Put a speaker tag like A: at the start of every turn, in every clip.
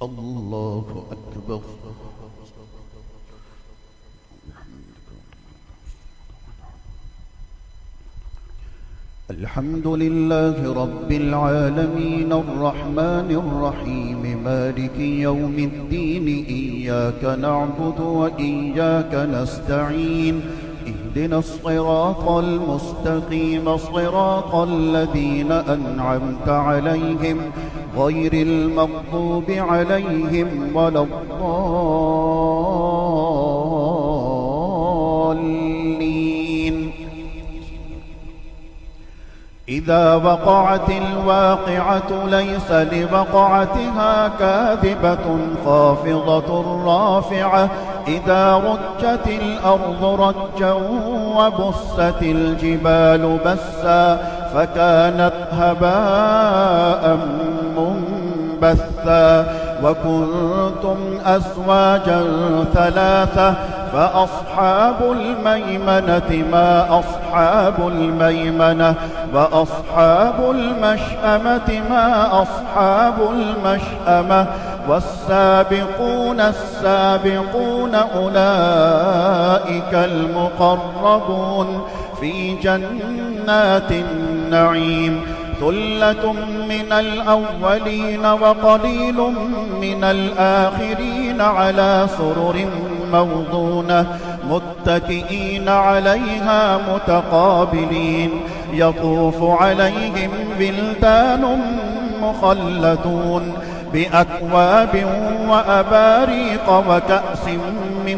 A: الله أكبر. الحمد لله رب العالمين الرحمن الرحيم مالك يوم الدين إياك نعبد وإياك نستعين اهدنا الصراط المستقيم صراط الذين أنعمت عليهم غير المغضوب عليهم ولا الضالين. إذا وقعت الواقعة ليس لوقعتها كاذبة خافضة رافعة إذا رجت الأرض رجا وبست الجبال بسا فكانت هباء منبثا وكنتم أزواجا ثلاثة فأصحاب الميمنة ما أصحاب الميمنة وأصحاب المشأمة ما أصحاب المشأمة والسابقون السابقون أولئك المقربون في جنات النعيم ثلة من الأولين وقليل من الآخرين على سرر موضونة متكئين عليها متقابلين يطوف عليهم بلدان مخلدون بأكواب وأباريق وكأس من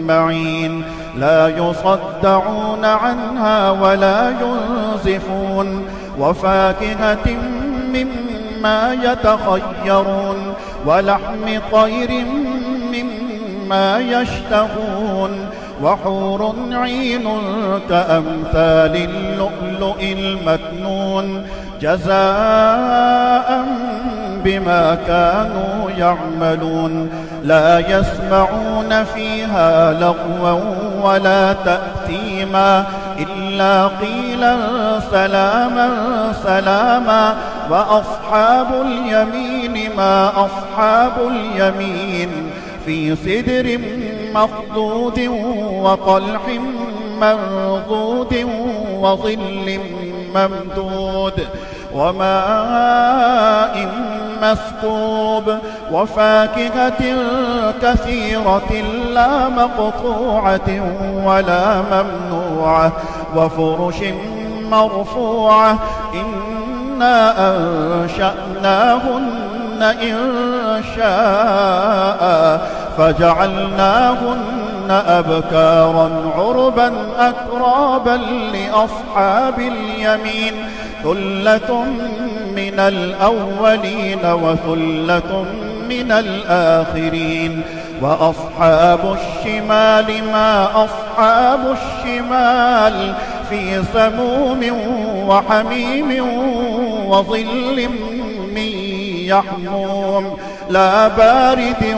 A: معين لا يصدعون عنها ولا ينزفون وفاكهة مما يتخيرون ولحم طير مما يشتهون وحور عين كأمثال اللؤلؤ المكنون جزاء بما كانوا يعملون لا يسمعون فيها لغوا ولا تأثيما إلا قيلا سلاما سلاما وأصحاب اليمين ما أصحاب اليمين في سدر مخضود وطلح منضود وظل ممدود وماء مسكوب وفاكهة كثيرة لا مقطوعة ولا ممنوعة وفرش مرفوعة إنا أنشأناهن إنشاء فجعلناهن أبكارا عربا أترابا لأصحاب اليمين ثلة من الأولين وثلة من الآخرين وأصحاب الشمال ما أصحاب الشمال في سموم وحميم وظل من يحموم لا بارد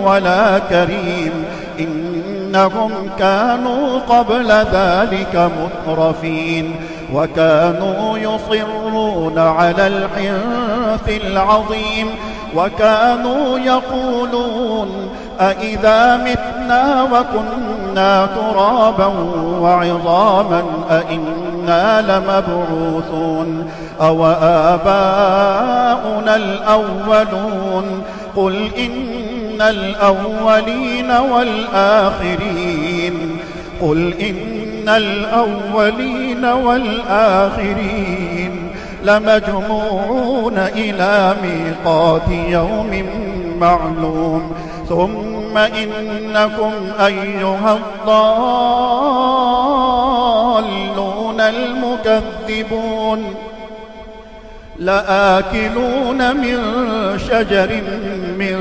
A: ولا كريم إنهم كانوا قبل ذلك مترفين وكانوا يصرون على الحنث العظيم وكانوا يقولون أإذا متنا وكنا ترابا وعظاما أإنا لمبعوثون أو آباؤنا الأولون قل إن الأولين والآخرين قل إن الأولين والآخرين لمجموعون إلى ميقات يوم معلوم ثم إنكم أيها الضالون المكذبون لآكلون من شجر من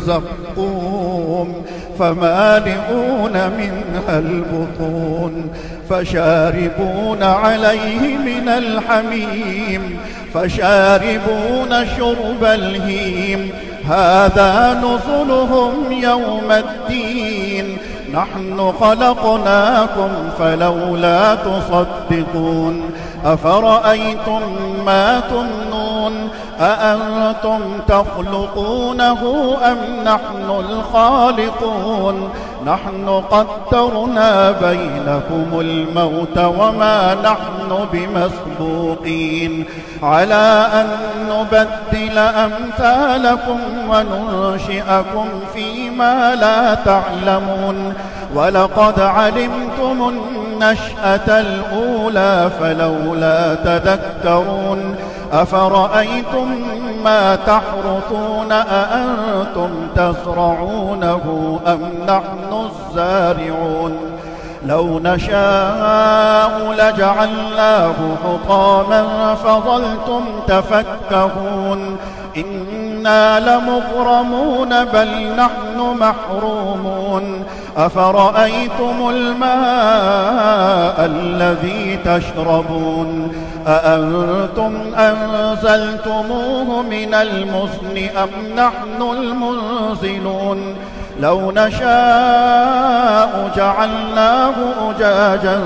A: زقوم فمالئون منها البطون فشاربون عليه من الحميم فشاربون شرب الهيم هذا نزلهم يوم الدين نحن خلقناكم فلولا تصدقون أفرأيتم ما تمنون تعلمون أأنتم تخلقونه أم نحن الخالقون نحن قدرنا بينكم الموت وما نحن بمسبوقين على أن نبدل أمثالكم وننشئكم فيما لا تعلمون ولقد علمتم النشأة الأولى فلولا تذكرون أفرأيتم ما تحرثون أأنتم تزرعونه أم نحن الزارعون لو نشاء لجعلناه حطاما فظلتم تفكهون إنا لمغرمون بل نحن محرومون أفرأيتم الماء الذي تشربون أأنتم أنزلتموه من المزن أم نحن المنزلون لو نشاء جعلناه أجاجا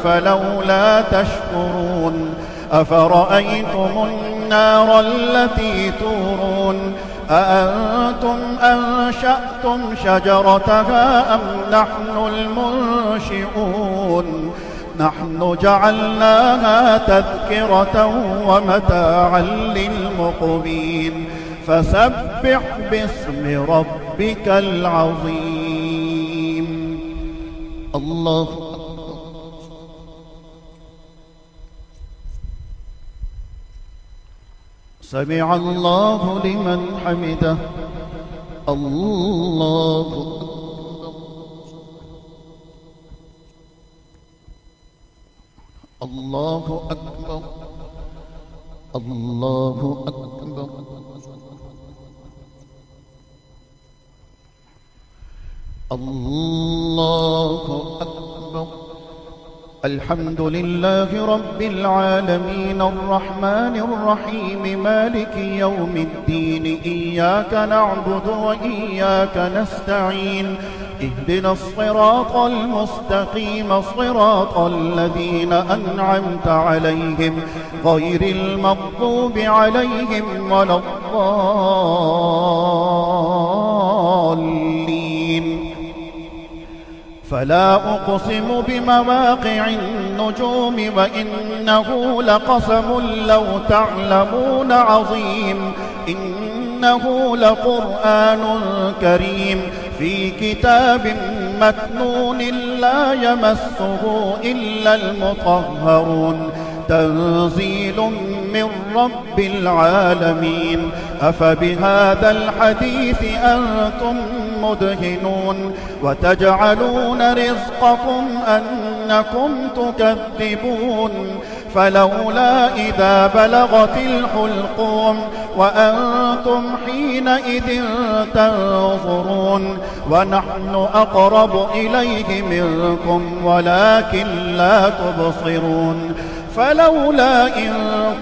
A: فلولا تشكرون أفرأيتم النار التي تورون أأنتم أنشأتم شجرتها أم نحن المنشئون نحن جعلناها تذكرة ومتاعا للمقوين فسبح باسم ربك العظيم الله سمع الله لمن حمده الله الله أكبر الله أكبر الله أكبر الحمد لله رب العالمين الرحمن الرحيم مالك يوم الدين إياك نعبد وإياك نستعين اهدنا الصراط المستقيم صراط الذين أنعمت عليهم غير المغضوب عليهم ولا الضالين فلا أقسم بمواقع النجوم وإنه لقسم لو تعلمون عظيم إنه لقرآن كريم في كتاب مكنون لا يمسه إلا المطهرون تنزيل من رب العالمين أفبهذا الحديث أنتم مدهنون وتجعلون رزقكم أنكم تكذبون فلولا إذا بلغت الحلقوم وأنتم حينئذ تنظرون ونحن أقرب إليه منكم ولكن لا تبصرون فلولا إن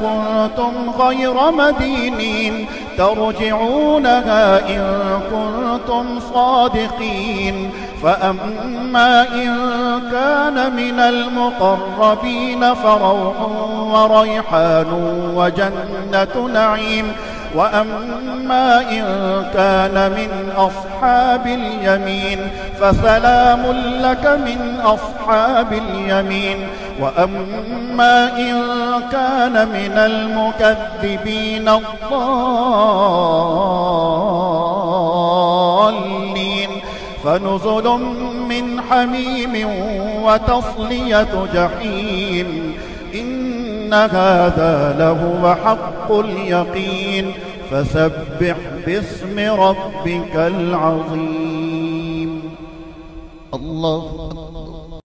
A: كنتم غير مدينين ترجعونها إن كنتم صادقين فأما إن كان من المقربين فروح وريحان وجنة نعيم وأما إن كان من أصحاب اليمين فسلام لك من أصحاب اليمين وأما إن كان من المكذبين الضالين فنزل من حميم وتصلية جحيم إن هذا لهو حق اليقين فسبح باسم ربك العظيم الله